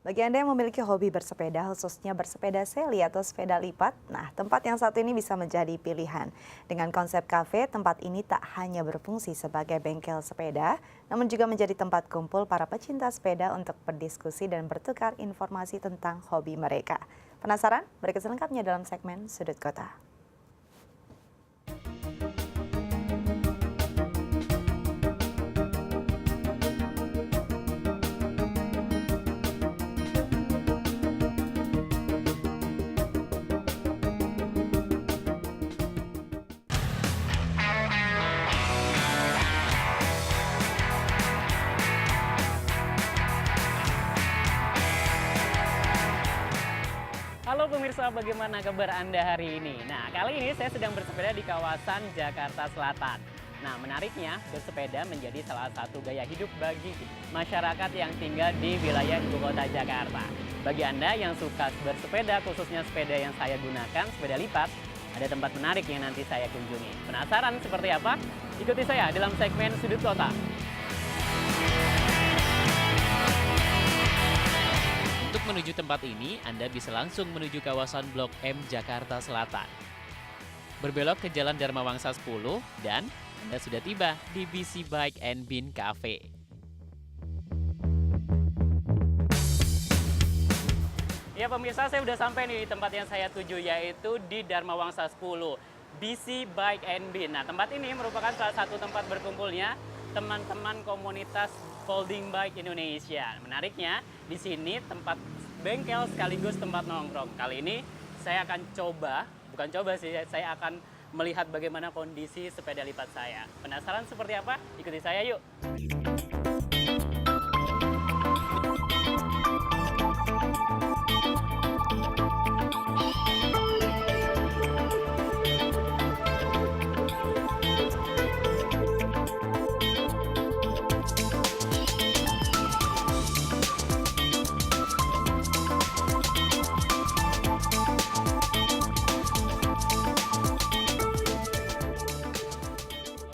Bagi Anda yang memiliki hobi bersepeda, khususnya bersepeda seli atau sepeda lipat, nah tempat yang satu ini bisa menjadi pilihan. Dengan konsep kafe, tempat ini tak hanya berfungsi sebagai bengkel sepeda, namun juga menjadi tempat kumpul para pecinta sepeda untuk berdiskusi dan bertukar informasi tentang hobi mereka. Penasaran? Berikut selengkapnya dalam segmen Sudut Kota. Halo pemirsa, bagaimana kabar Anda hari ini? Nah, kali ini saya sedang bersepeda di kawasan Jakarta Selatan. Nah, menariknya, bersepeda menjadi salah satu gaya hidup bagi masyarakat yang tinggal di wilayah Ibu Kota Jakarta. Bagi Anda yang suka bersepeda, khususnya sepeda yang saya gunakan, sepeda lipat, ada tempat menarik yang nanti saya kunjungi. Penasaran seperti apa? Ikuti saya dalam segmen Sudut Kota. Untuk menuju tempat ini, Anda bisa langsung menuju kawasan Blok M Jakarta Selatan. Berbelok ke Jalan Dharma Wangsa 10 dan Anda sudah tiba di BC Bike and Bean Cafe. Ya pemirsa, saya sudah sampai nih di tempat yang saya tuju, yaitu di Dharma Wangsa 10, BC Bike and Bean. Nah, tempat ini merupakan salah satu tempat berkumpulnya teman-teman komunitas folding bike Indonesia. Menariknya, di sini tempat bengkel sekaligus tempat nongkrong. Kali ini saya akan saya akan melihat bagaimana kondisi sepeda lipat saya. Penasaran seperti apa? Ikuti saya yuk.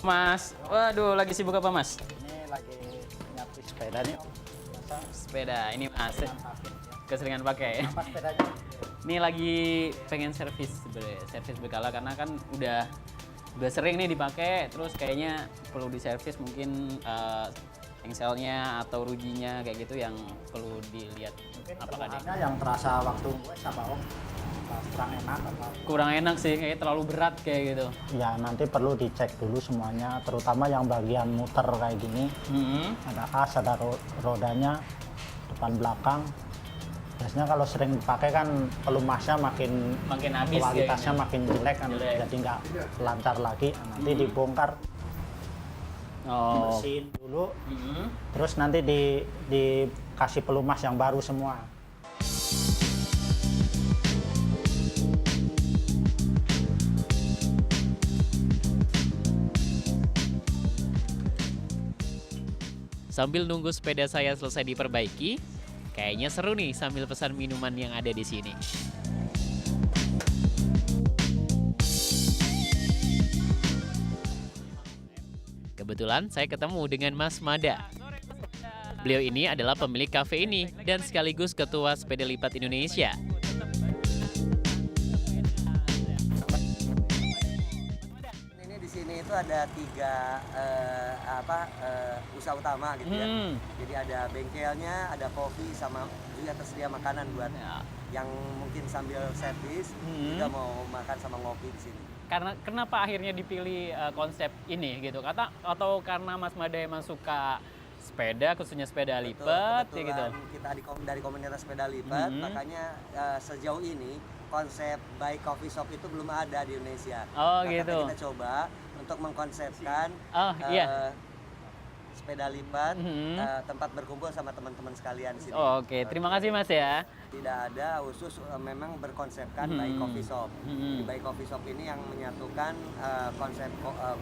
Mas, waduh, lagi sibuk apa Mas? Ini lagi nyapi sepeda nih. Sepeda, ini Mas, keseringan pakai. Apa sepedanya? Ini lagi pengen servis sebenarnya, servis berkala karena kan udah sering nih dipakai, terus kayaknya perlu diservis mungkin engselnya atau rujinya kayak gitu yang perlu dilihat. Mungkin apakah keluhannya yang terasa waktu gue sama Om kurang enak apa? Kurang enak sih, kayak terlalu berat kayak gitu. Ya nanti perlu dicek dulu semuanya, terutama yang bagian muter kayak gini. Ada as, ada rodanya, depan belakang. Biasanya kalau sering dipakai kan pelumasnya makin habis, kualitasnya kayaknya makin jelek kan, Jelek. jadi nggak lancar lagi. Nanti dibongkar, Oh. bersihin dulu, terus nanti dikasih pelumas yang baru semua. Sambil nunggu sepeda saya selesai diperbaiki, kayaknya seru nih sambil pesan minuman yang ada di sini. Kebetulan saya ketemu dengan Mas Mada. Beliau ini adalah pemilik kafe ini dan sekaligus ketua sepeda lipat Indonesia. Ini di sini itu ada tiga usaha utama gitu ya. Jadi ada bengkelnya, ada kopi, sama juga tersedia makanan buat yang mungkin sambil servis juga mau makan sama ngopi di sini. Karena kenapa akhirnya dipilih konsep ini gitu? Atau karena Mas Mada emang suka sepeda, khususnya sepeda lipat ya gitu. Kita dari komunitas sepeda lipat, makanya sejauh ini konsep bike coffee shop itu belum ada di Indonesia. Oh, Makanya gitu. kita coba untuk mengkonsepkan Iya. sepeda lipat, tempat berkumpul sama teman-teman sekalian di sini. Oke, terima kasih Mas ya. Tidak ada khusus, memang berkonsepkan bike coffee shop. Jadi bike coffee shop ini yang menyatukan konsep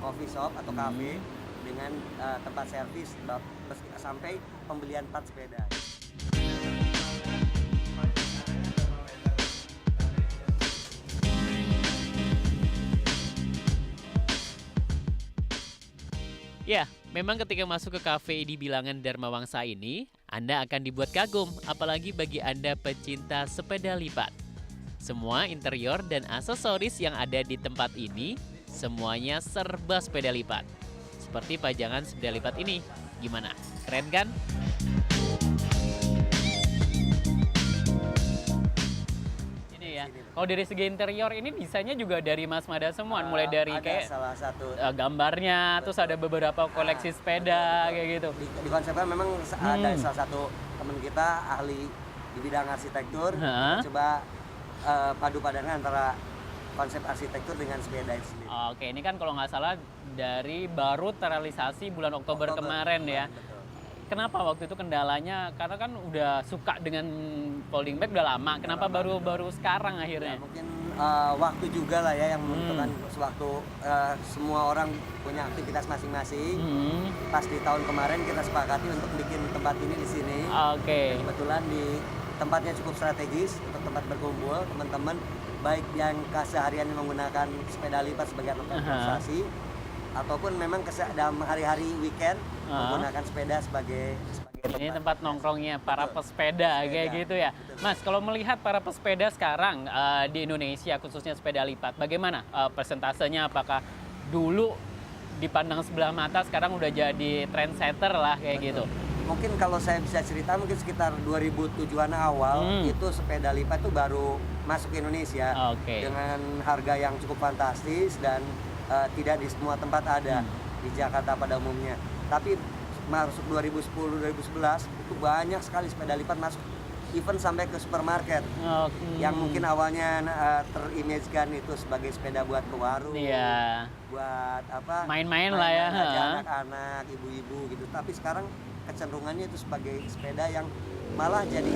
coffee shop atau cafe dengan tempat servis sampai pembelian part sepeda. Ya, memang ketika masuk ke kafe di bilangan Dharma Wangsa ini, Anda akan dibuat kagum, apalagi bagi Anda pecinta sepeda lipat. Semua interior dan aksesoris yang ada di tempat ini, semuanya serba sepeda lipat. Seperti pajangan sepeda lipat ini. Gimana? Keren kan? Ya. Kalau dari segi interior ini desainnya juga dari Mas Mada semua, mulai dari ada kayak salah satu gambarnya, terus ada beberapa koleksi sepeda kayak gitu. di konsepnya memang ada salah satu teman kita ahli di bidang arsitektur. Coba padu padankan antara konsep arsitektur dengan sepeda itu sendiri. Oke, ini kan kalau nggak salah dari baru terrealisasi bulan Oktober kemarin ya. Betul. Kenapa waktu itu kendalanya? Karena kan udah suka dengan folding bag udah lama. Kenapa baru sekarang akhirnya? Ya, mungkin waktu juga lah ya yang menentukan sewaktu semua orang punya aktivitas masing-masing. Pas di tahun kemarin kita sepakati untuk bikin tempat ini di sini. Oke. Kebetulan di tempatnya cukup strategis untuk tempat berkumpul teman-teman baik yang keseharian menggunakan sepeda lipat sebagai alat transportasi ataupun memang dalam hari-hari weekend menggunakan sepeda sebagai ini tempat nongkrongnya para pesepeda kayak gitu ya. Mas, kalau melihat para pesepeda sekarang di Indonesia khususnya sepeda lipat, bagaimana persentasenya? Apakah dulu dipandang sebelah mata, sekarang udah jadi trendsetter lah kayak gitu? Mungkin kalau saya bisa cerita mungkin sekitar 2007-an awal itu sepeda lipat itu baru masuk ke Indonesia dengan harga yang cukup fantastis dan tidak di semua tempat ada di Jakarta pada umumnya. Tapi masuk 2010-2011 itu banyak sekali sepeda lipat masuk, even sampai ke supermarket. Yang mungkin awalnya terimajinkan itu sebagai sepeda buat ke warung, buat apa? Main-main lah ya. Anak-anak, ibu-ibu gitu. Tapi sekarang kecenderungannya itu sebagai sepeda yang malah jadi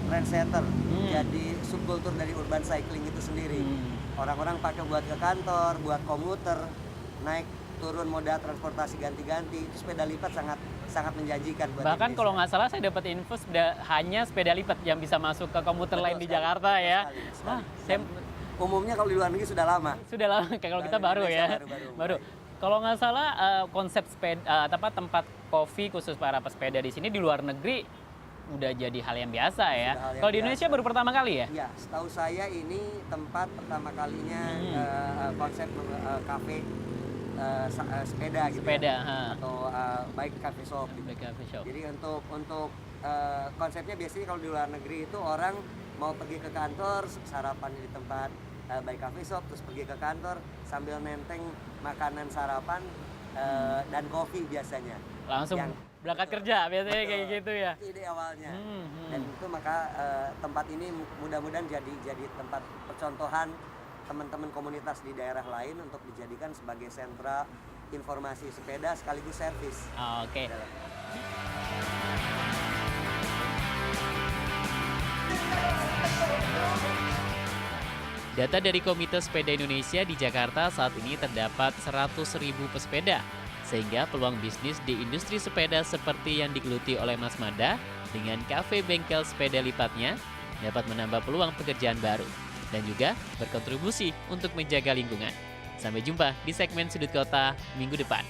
trendsetter, jadi subkultur dari urban cycling itu sendiri. Orang-orang pakai buat ke kantor, buat komuter, naik turun moda transportasi ganti-ganti. Itu sepeda lipat sangat menjanjikan buat bahkan Indonesia. kalau nggak salah saya dapat info hanya sepeda lipat yang bisa masuk ke komuter lain di Jakarta ya. Umumnya kalau di luar negeri sudah lama. Sudah lama, kayak kalau kita baru ya. Baru. Kalau nggak salah konsep tempat kopi khusus para pesepeda di sini di luar negeri udah jadi hal yang biasa ya. Kalau di Indonesia baru pertama kali ya? Iya, setahu saya ini tempat pertama kalinya konsep kafe sepeda gitu. Atau bike cafe shop. Gitu. Jadi untuk konsepnya biasanya kalau di luar negeri itu orang mau pergi ke kantor sarapan di tempat bike cafe shop, terus pergi ke kantor sambil nenteng makanan sarapan dan kopi biasanya. Langsung berangkat kerja biasanya kayak gitu ya. Ide awalnya. Dan itu maka tempat ini mudah-mudahan jadi tempat percontohan teman-teman komunitas di daerah lain untuk dijadikan sebagai sentra informasi sepeda sekaligus servis. Oke. Data dari Komite Sepeda Indonesia di Jakarta saat ini terdapat 100.000 pesepeda, sehingga peluang bisnis di industri sepeda seperti yang digeluti oleh Mas Mada dengan kafe bengkel sepeda lipatnya dapat menambah peluang pekerjaan baru dan juga berkontribusi untuk menjaga lingkungan. Sampai jumpa di segmen Sudut Kota minggu depan.